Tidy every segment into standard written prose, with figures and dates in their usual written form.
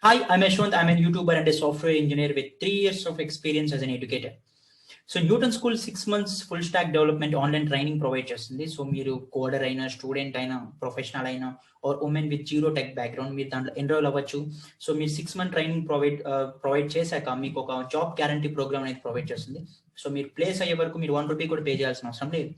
Hi, I'm Ashwant. I'm a YouTuber and a software engineer with 3 years of experience as an educator. So Newton School 6 months full stack development online training provide చేస్తుంది. So మీరు coder అయినా student అయినా professional అయినా or women with zero tech background మీరు దాంట్లో enrol అవ్వచ్చు. So మీరు 6 month training provide చేశాక మీకు ఒక జాబ్ గ్యారంటీ ప్రోగ్రామ్ అనేది ప్రొవైడ్ చేస్తుంది. సో మీరు ప్లేస్ అయ్యే వరకు మీరు ₹1 కూడా పే చేయాల్సిన అవసరం లేదు.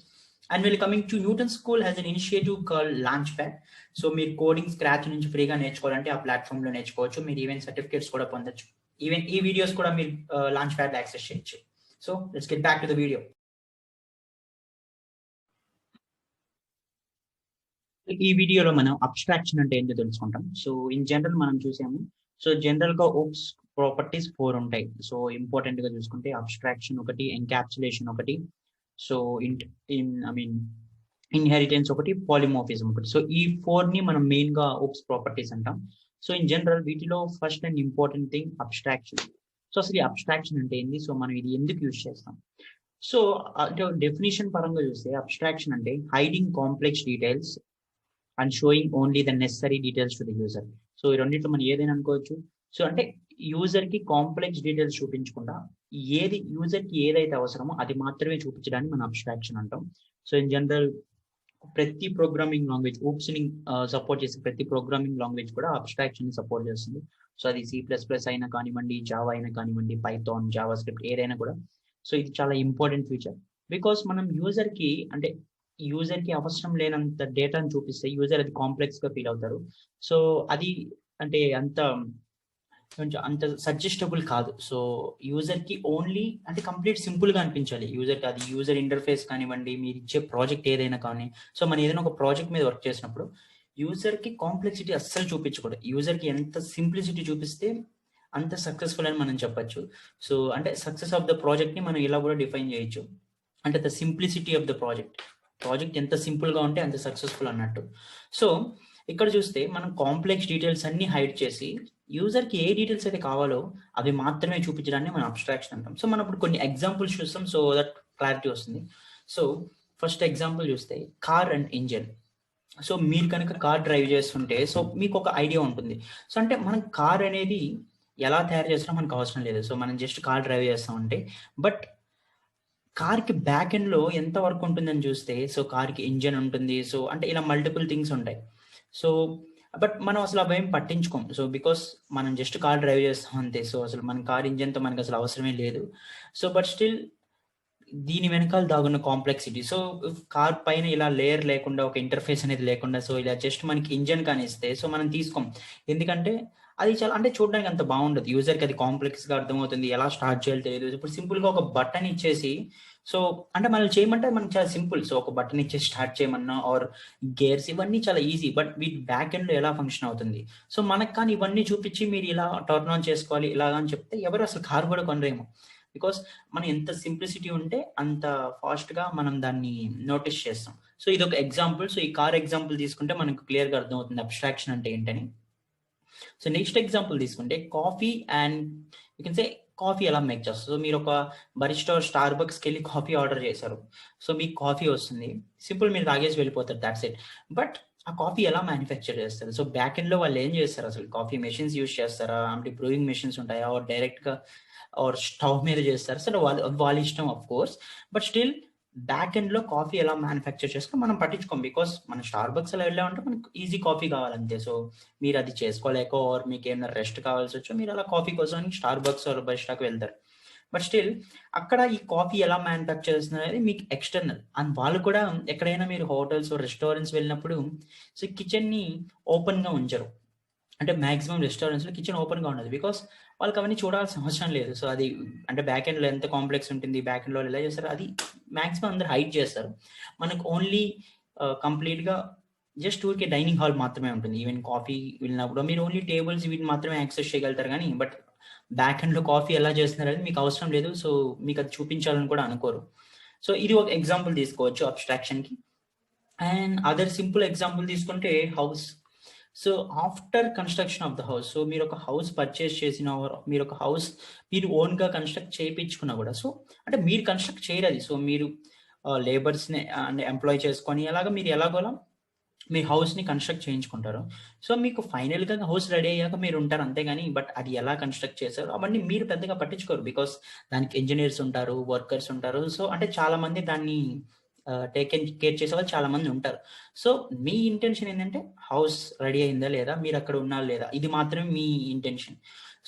And when coming to Newton School has an initiative called Launchpad. So మీరు కోడింగ్ స్క్రాచ్ నుంచి ఫ్రీగా నేర్చుకోవాలంటే ఆ ప్లాట్ఫామ్ లో నేర్చుకోవచ్చు. మీరు ఈవెన్ సర్టిఫికేట్స్ కూడా పొందొచ్చు. ఈవెన్ ఈ వీడియోస్ కూడా మీరు లాంచ్ ప్యాడ్ యాక్సెస్ చేయొచ్చు. So let's get back to the video. ఈ వీడియోలో మనం అబ్స్ట్రాక్షన్ అంటే ఏంటో తెలుసుకుంటాం. సో ఇన్ జనరల్ మనం చూసాము. సో జనరల్ గా ఓప్స్ ప్రాపర్టీస్ 4 ఉంటాయి. సో ఇంపార్టెంట్ గా చూసుకుంటే అబ్స్ట్రాక్షన్ ఒకటి, ఎన్క్యాప్సులేషన్ ఒకటి, సో ఇన్హెరిటెన్స్ ఒకటి, పాలిమోర్ఫిజం ఒకటి. సో ఈ 4 ని మనం మెయిన్ గా ఓప్స్ ప్రాపర్టీస్ అంటాం. సో ఇన్ జనరల్ వీటిలో first and important thing abstraction. So అసలు ఈ అబ్స్ట్రాక్షన్ అంటే ఏంది, సో మనం ఇది ఎందుకు యూజ్ చేస్తాం? సో డెఫినేషన్ పరంగా చూస్తే అబ్స్ట్రాక్షన్ అంటే hiding complex details and sowing only the necessary details to the user. So ఈ రెండింటిలో మనం ఏదైనా అనుకోవచ్చు. సో అంటే యూజర్ కి కాంప్లెక్స్ డీటెయిల్స్ చూపించకుండా యూజర్ కి ఏదైతే అవసరమో అది మాత్రమే చూపించడానికి మనం అబ్స్ట్రాక్షన్ అంటాం. సో ఇన్ జనరల్ ప్రతి ప్రోగ్రామింగ్ లాంగ్వేజ్ ఓప్స్ ని సపోర్ట్ చేసే ప్రతి ప్రోగ్రామింగ్ లాంగ్వేజ్ కూడా అబ్స్ట్రాక్షన్ ని సపోర్ట్ చేస్తుంది. సో అది C++ అయినా కానివ్వండి, జావా అయినా కానివ్వండి, పైథాన్, జావా స్క్రిప్ట్ ఏదైనా కూడా. సో ఇది చాలా ఇంపార్టెంట్ ఫీచర్. బికాస్ మనం యూజర్ కి అవసరం లేనంత డేటాను చూపిస్తే యూజర్ అది కాంప్లెక్స్ గా ఫీల్ అవుతారు. సో అది అంటే అంత సజెస్టబుల్ కాదు. సో యూజర్ కి ఓన్లీ అంటే కంప్లీట్ సింపుల్ గా అనిపించాలి యూజర్ కి. అది యూజర్ ఇంటర్ఫేస్ కానివ్వండి, మీరు ఇచ్చే ప్రాజెక్ట్ ఏదైనా కానీ. సో మనం ఏదైనా ఒక ప్రాజెక్ట్ మీద వర్క్ చేసినప్పుడు యూజర్ కి కాంప్లెక్సిటీ అస్సలు చూపించకూడదు. యూజర్ కి ఎంత సింప్లిసిటీ చూపిస్తే అంత సక్సెస్ఫుల్ అని మనం చెప్పొచ్చు. సో అంటే సక్సెస్ ఆఫ్ ద ప్రాజెక్ట్ ని మనం ఇలా కూడా డిఫైన్ చేయొచ్చు. అంటే the simplicity of the project ఎంత సింపుల్ గా ఉంటే అంత సక్సెస్ఫుల్ అన్నట్టు. సో ఇక్కడ చూస్తే మనం కాంప్లెక్స్ డీటెయిల్స్ అన్ని హైడ్ చేసి యూజర్ కి ఏ డీటెయిల్స్ అయితే కావాలో అవి మాత్రమే చూపించడాన్ని మనం అబ్స్ట్రాక్షన్ అంటాం. సో మనం ఇప్పుడు కొన్ని ఎగ్జాంపుల్స్ చూస్తాం, సో దట్ క్లారిటీ వస్తుంది. సో ఫస్ట్ ఎగ్జాంపుల్ చూస్తే కార్ అండ్ ఇంజిన్. సో మీరు కనుక కార్ డ్రైవ్ చేస్తుంటే సో మీకు ఒక ఐడియా ఉంటుంది. సో అంటే మనం కార్ అనేది ఎలా తయారు చేస్తున్నా మనకు అవసరం లేదు. సో మనం జస్ట్ కార్ డ్రైవ్ చేస్తామంటే, బట్ కార్ కి బ్యాక్ ఎండ్ లో ఎంత వర్క్ ఉంటుందని చూస్తే, సో కార్ కి ఇంజన్ ఉంటుంది, సో అంటే ఇలా మల్టిపుల్ థింగ్స్ ఉంటాయి. సో బట్ మనం అసలు అవేం పట్టించుకోం. సో బికాస్ మనం జస్ట్ కార్ డ్రైవ్ చేస్తాం అంతే. సో అసలు మన కార్ ఇంజన్ తో మనకు అసలు అవసరమే లేదు. సో బట్ స్టిల్ దీని వెనకాల దాగున్న కాంప్లెక్సిటీ. సో కార్ పైన ఇలా లేయర్ లేకుండా, ఒక ఇంటర్ఫేస్ అనేది లేకుండా, సో ఇలా జస్ట్ మనకి ఇంజన్ కానిస్తే సో మనం తీసుకోం. ఎందుకంటే అది చాలా అంటే చూడడానికి అంత బాగుండదు. యూజర్కి అది కాంప్లెక్స్ గా అర్థమవుతుంది, ఎలా స్టార్ట్ చేయాలో తెలియదు. ఇప్పుడు సింపుల్ గా ఒక బటన్ ఇచ్చేసి సో అంటే మనం చేయమంటే మనకి చాలా సింపుల్. సో ఒక బటన్ ఇచ్చేసి స్టార్ట్ చేయమన్నా ఆర్ గేర్స్ ఇవన్నీ చాలా ఈజీ. బట్ వీటి బ్యాక్ ఎండ్ లో ఎలా ఫంక్షన్ అవుతుంది, సో మనకు కానీ ఇవన్నీ చూపించి మీరు ఇలా టర్న్ ఆన్ చేసుకోవాలి ఇలాగా అని చెప్తే ఎవరు అసలు కార్ కూడా కొనరేమో. బికాస్ మనం ఎంత సింప్లిసిటీ ఉంటే అంత ఫాస్ట్ గా మనం దాన్ని నోటీస్ చేస్తాం. సో ఇది ఒక ఎగ్జాంపుల్. సో ఈ కార్ ఎగ్జాంపుల్ తీసుకుంటే మనకు క్లియర్ గా అర్థమవుతుంది అబ్స్ట్రాక్షన్ అంటే ఏంటని. సో నెక్స్ట్ ఎగ్జాంపుల్ తీసుకుంటే coffee and you can say coffee ఎలా మేక్ చేస్తారు. సో మీరు ఒక బరిస్టా స్టార్ బక్స్కి వెళ్ళి కాఫీ ఆర్డర్ చేశారు. సో మీకు కాఫీ వస్తుంది, సింపుల్ మీరు తాగేసి వెళ్ళిపోతారు, దాట్స్ ఇట్. బట్ ఆ కాఫీ ఎలా మ్యానుఫ్యాక్చర్ చేస్తారు? సో బ్యాక్ ఎండ్ లో వాళ్ళు ఏం చేస్తారు? అసలు కాఫీ మెషిన్స్ యూజ్ చేస్తారా, అంటే బ్రూయింగ్ మెషిన్స్ ఉంటాయా, ఆర్ డైరెక్ట్ గా ఆర్ స్టవ్ మీద చేస్తారు? సరే వాళ్ళ ఇష్టం of course. But still back end లో కాఫీ ఎలా మ్యానుఫ్యాక్చర్ చేసుకుని మనం పట్టించుకోం. బికాస్ మనం స్టార్ బక్స్ అలా వెళ్ళామంటే మనకు ఈజీ కాఫీ కావాలంతే. సో మీరు అది చేసుకోలేక ఆర్ మీకు ఏమైనా రెస్ట్ కావాల్సి వచ్చో మీరు అలా కాఫీ కోసం స్టార్ బక్స్ ఆర్ బరిస్టాకి వెళ్తారు. బట్ స్టిల్ అక్కడ ఈ కాఫీ ఎలా మ్యానుఫ్యాక్చర్ చేస్తున్నారు అనేది మీకు ఎక్స్టర్నల్. అండ్ వాళ్ళు కూడా ఎక్కడైనా మీరు హోటల్స్ రెస్టారెంట్స్ వెళ్ళినప్పుడు సో కిచెన్ ని ఓపెన్ గా ఉంచరు. అంటే మాక్సిమం రెస్టారెంట్స్ లో కిచెన్ ఓపెన్ గా ఉండదు. బికాస్ వాళ్ళకి అవన్నీ చూడాల్సిన అవసరం లేదు. సో అది అంటే బ్యాక్ ఎండ్ లో ఎంత కాంప్లెక్స్ ఉంటుంది, బ్యాక్ ఎండ్ లో ఎలా చేస్తారు, అది మాక్సిమం అందరు హైడ్ చేస్తారు. మనకు ఓన్లీ కంప్లీట్ గా జస్ట్ ఊరికే డైనింగ్ హాల్ మాత్రమే ఉంటుంది. ఈవెన్ కాఫీ వెళ్ళినప్పుడు మీరు ఓన్లీ టేబుల్స్ వీటిని మాత్రమే యాక్సెస్ చేయగలుగుతారు. కానీ బట్ బ్యాక్ ఎండ్ లో కాఫీ ఎలా చేస్తున్నారు అనేది మీకు అవసరం లేదు. సో మీకు అది చూపించాలని కూడా అనుకోరు. సో ఇది ఒక ఎగ్జాంపుల్ తీసుకోవచ్చు అబ్స్ట్రాక్షన్ కి. అండ్ అదర్ సింపుల్ ఎగ్జాంపుల్ తీసుకుంటే house. So after construction of the house, so మీరు ఒక హౌస్ పర్చేస్ చేసిన, మీరు ఒక హౌస్ మీరు ఓన్ గా కన్స్ట్రక్ట్ చేయించుకున్నా కూడా, సో అంటే మీరు కన్స్ట్రక్ట్ చేయరు అది. సో మీరు లేబర్స్ ని ఎంప్లాయ్ చేసుకొని అలాగా మీరు ఎలాగోలా మీ హౌస్ని కన్స్ట్రక్ట్ చేయించుకుంటారు. సో మీకు ఫైనల్గా హౌస్ రెడీ అయ్యాక మీరు ఉంటారు అంతేగాని, బట్ అది ఎలా కన్స్ట్రక్ట్ చేశారు అవన్నీ మీరు పెద్దగా పట్టించుకోరు. బికాస్ దానికి ఇంజనీర్స్ ఉంటారు, వర్కర్స్ ఉంటారు. సో అంటే చాలా మంది దాన్ని టేక్ కేర్ చేసే వాళ్ళు చాలా మంది ఉంటారు. సో మీ ఇంటెన్షన్ ఏంటంటే హౌస్ రెడీ అయిందా లేదా, మీరు అక్కడ ఉన్నారా లేదా, ఇది మాత్రమే మీ ఇంటెన్షన్.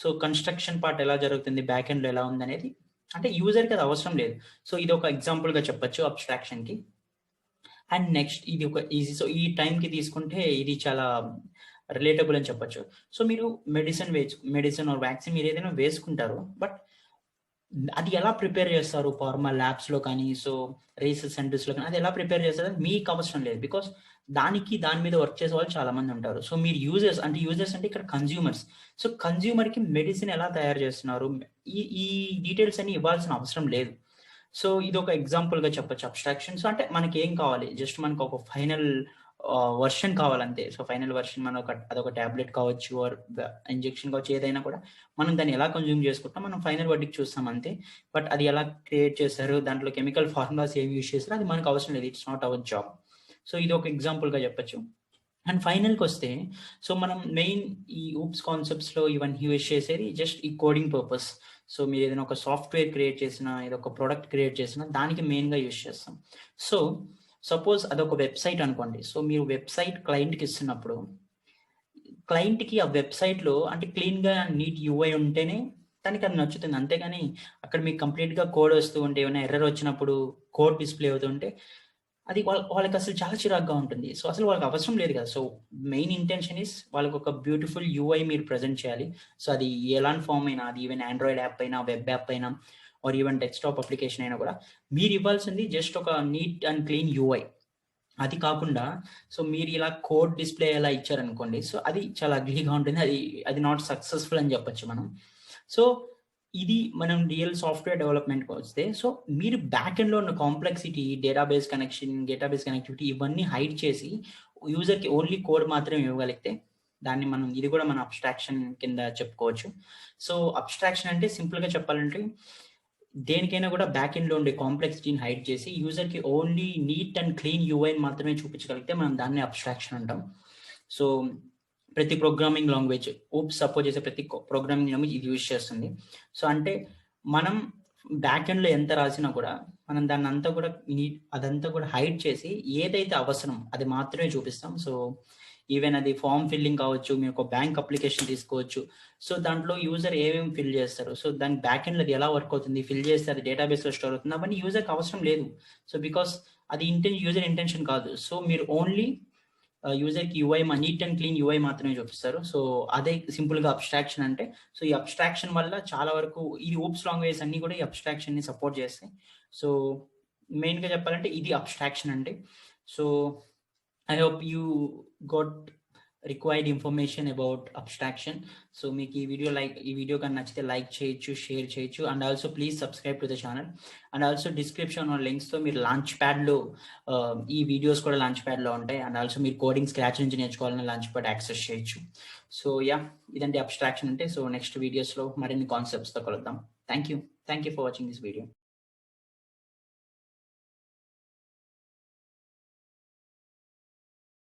సో కన్స్ట్రక్షన్ పార్ట్ ఎలా జరుగుతుంది, బ్యాక్ ఎండ్లో ఎలా ఉంది అనేది అంటే యూజర్కి అది అవసరం లేదు. సో ఇది ఒక ఎగ్జాంపుల్గా చెప్పొచ్చు అబ్స్ట్రాక్షన్కి. అండ్ నెక్స్ట్ ఇది ఒక ఈజీ. సో ఈ టైంకి తీసుకుంటే ఇది చాలా రిలేటబుల్ అని చెప్పొచ్చు. సో మీరు మెడిసిన్ ఆర్ వ్యాక్సిన్ మీరు ఏదైనా వేసుకుంటారు. బట్ అది ఎలా ప్రిపేర్ చేస్తారు ఫార్మా ల్యాబ్స్‌లో కానీ, సో రీసెర్చ్ సెంటర్స్‌లో కానీ అది ఎలా ప్రిపేర్ చేస్తారని మీకు అవసరం లేదు. బికాస్ దాని మీద వర్క్ చేసే వాళ్ళు చాలా మంది ఉంటారు. సో మీరు యూజర్స్ అంటే ఇక్కడ కన్స్యూమర్స్. సో కన్స్యూమర్‌కి మెడిసిన్ ఎలా తయారు చేస్తున్నారు, ఈ డీటెయిల్స్ అన్ని ఇవ్వాల్సిన అవసరం లేదు. సో ఇదొక ఎగ్జాంపుల్‌గా చెప్పొచ్చు అబ్స్ట్రాక్షన్. సో అంటే మనకేం కావాలి, జస్ట్ మనకు ఒక ఫైనల్ వర్షన్ కావాలంతే. సో ఫైనల్ వర్షన్ అదొక టాబ్లెట్ కావచ్చు ఆర్ ఇంజెక్షన్ కావచ్చు, ఏదైనా కూడా మనం దాన్ని ఎలా కన్జ్యూమ్ చేసుకుంటాం, మనం ఫైనల్ వర్డిక్ట్ చూస్తాం అంతే. బట్ అది ఎలా క్రియేట్ చేశారు, దాంట్లో కెమికల్ ఫార్ములాస్ ఏవి యూజ్ చేశారో అది మనకు అవసరం లేదు. It's not our job. So ఇది ఒక ఎగ్జాంపుల్‌గా చెప్పొచ్చు. అండ్ ఫైనల్‌కి వస్తే, సో మనం మెయిన్ ఈ ఊప్స్ కాన్సెప్ట్స్‌లో ఇవన్నీ యూజ్ చేసేది జస్ట్ ఈ కోడింగ్ పర్పస్. సో మీరు ఏదైనా ఒక సాఫ్ట్‌వేర్ క్రియేట్ చేసినా, ఏదో ఒక ప్రొడక్ట్ క్రియేట్ చేసినా దానికి మెయిన్‌గా యూజ్ చేస్తాం. సో సపోజ్ అదొక వెబ్సైట్ అనుకోండి. సో మీరు వెబ్సైట్ క్లయింట్‌కి ఇస్తున్నప్పుడు, క్లయింట్‌కి ఆ వెబ్సైట్‌లో అంటే క్లీన్‌గా నీట్ యూఐ ఉంటేనే తనకి అది నచ్చుతుంది. అంతేగాని అక్కడ మీకు కంప్లీట్‌గా కోడ్ వస్తూ ఉంటే, ఏమైనా ఎర్రర్ వచ్చినప్పుడు కోడ్ డిస్‌ప్లే అవుతుంటే అది వాళ్ళకి అసలు చాలా చిరాకుగా ఉంటుంది. సో అసలు వాళ్ళకి అవసరం లేదు కదా! సో మెయిన్ ఇంటెన్షన్ ఈస్ వాళ్ళకి ఒక బ్యూటిఫుల్ యూఐ మీరు ప్రెజెంట్ చేయాలి. సో అది ఎలాంటి ఫార్మ్ అయినా, అది ఈవెన్ ఆండ్రాయిడ్ యాప్ అయినా, వెబ్ యాప్ అయినా ఆర్ ఈవెన్ డెస్క్‌టాప్ అప్లికేషన్ అయినా కూడా మీరు ఇవ్వాల్సింది జస్ట్ ఒక నీట్ అండ్ క్లీన్ యూఐ. అది కాకుండా సో మీరు ఇలా కోడ్ డిస్‌ప్లే అలా ఇచ్చారనుకోండి. సో అది చాలా అగ్లీగా ఉంటుంది. అది నాట్ సక్సెస్‌ఫుల్ అని చెప్పొచ్చు మనం. సో ఇది మనం రియల్ సాఫ్ట్‌వేర్ డెవలప్‌మెంట్‌కి వస్తే, సో మీరు బ్యాక్ ఎండ్‌లో ఉన్న కాంప్లెక్సిటీ, డేటాబేస్ కనెక్టివిటీ ఇవన్నీ హైడ్ చేసి యూజర్‌కి ఓన్లీ కోడ్ మాత్రమే ఇవ్వగలిగితే ఇది కూడా మన అబ్స్ట్రాక్షన్ కింద చెప్పుకోవచ్చు. సో అబ్స్ట్రాక్షన్ అంటే సింపుల్‌గా చెప్పాలంటే దేనికైనా కూడా బ్యాక్ ఎండ్‌లో ఉండే కాంప్లెక్సిటీని హైడ్ చేసి యూజర్‌కి ఓన్లీ నీట్ అండ్ క్లీన్ యూఐని మాత్రమే చూపించగలిగితే మనం దాన్ని అబ్స్ట్రాక్షన్ అంటాం. సో ప్రతి ప్రోగ్రామింగ్ లాంగ్వేజ్ సపోర్ట్ చేసే ప్రతి ప్రోగ్రామింగ్ లాంగ్వేజ్ ఇది యూజ్ చేస్తుంది. సో అంటే మనం బ్యాక్ ఎండ్‌లో ఎంత రాసినా కూడా మనం అదంతా కూడా హైడ్ చేసి ఏదైతే అవసరం అది మాత్రమే చూపిస్తాం. సో ఈవెన్ అది ఫార్మ్ ఫిల్లింగ్ కావచ్చు, మీరు ఒక బ్యాంక్ అప్లికేషన్ తీసుకోవచ్చు. సో దాంట్లో యూజర్ ఏమేమి ఫిల్ చేస్తారు, సో దాని బ్యాక్ ఎండ్‌లో అది ఎలా వర్క్ అవుతుంది, ఫిల్ చేస్తే అది డేటాబేస్‌లో స్టోర్ అవుతుంది, అవన్నీ యూజర్‌కి అవసరం లేదు. సో బికాస్ అది యూజర్ ఇంటెన్షన్ కాదు. సో మీరు ఓన్లీ యూజర్‌కి నీట్ అండ్ క్లీన్ యూఐ మాత్రమే చూపిస్తారు. సో అదే సింపుల్‌గా అబ్స్ట్రాక్షన్ అంటే. సో ఈ అబ్స్ట్రాక్షన్ వల్ల చాలా వరకు ఈ ఓప్స్ లాంగ్వేజెస్ అన్నీ కూడా ఈ అబ్స్ట్రాక్షన్‌ని సపోర్ట్ చేస్తాయి. సో మెయిన్‌గా చెప్పాలంటే ఇది అబ్స్ట్రాక్షన్ అంటే. So I hope you got required information about abstraction. So మీకు ఈ వీడియో కానీ నచ్చితే లైక్ చేయొచ్చు, షేర్ చేయొచ్చు. And also please subscribe to the channel. And also description లింక్స్తో మీరు లాంచ్ ప్యాడ్లో ఈ వీడియోస్ కూడా లాంచ్ ప్యాడ్లో ఉంటాయి. అండ్ ఆల్సో మీరు కోడింగ్ స్క్రాచ్ నుంచి నేర్చుకోవాలని లాంచ్ ప్యాడ్ యాక్సెస్ చేయొచ్చు. సో ఇదంటే అబ్స్ట్రాక్షన్ అంటే. సో నెక్స్ట్ వీడియోస్లో మరిన్ని కాన్సెప్ట్స్తో కలుద్దాం. Thank you for watching this video.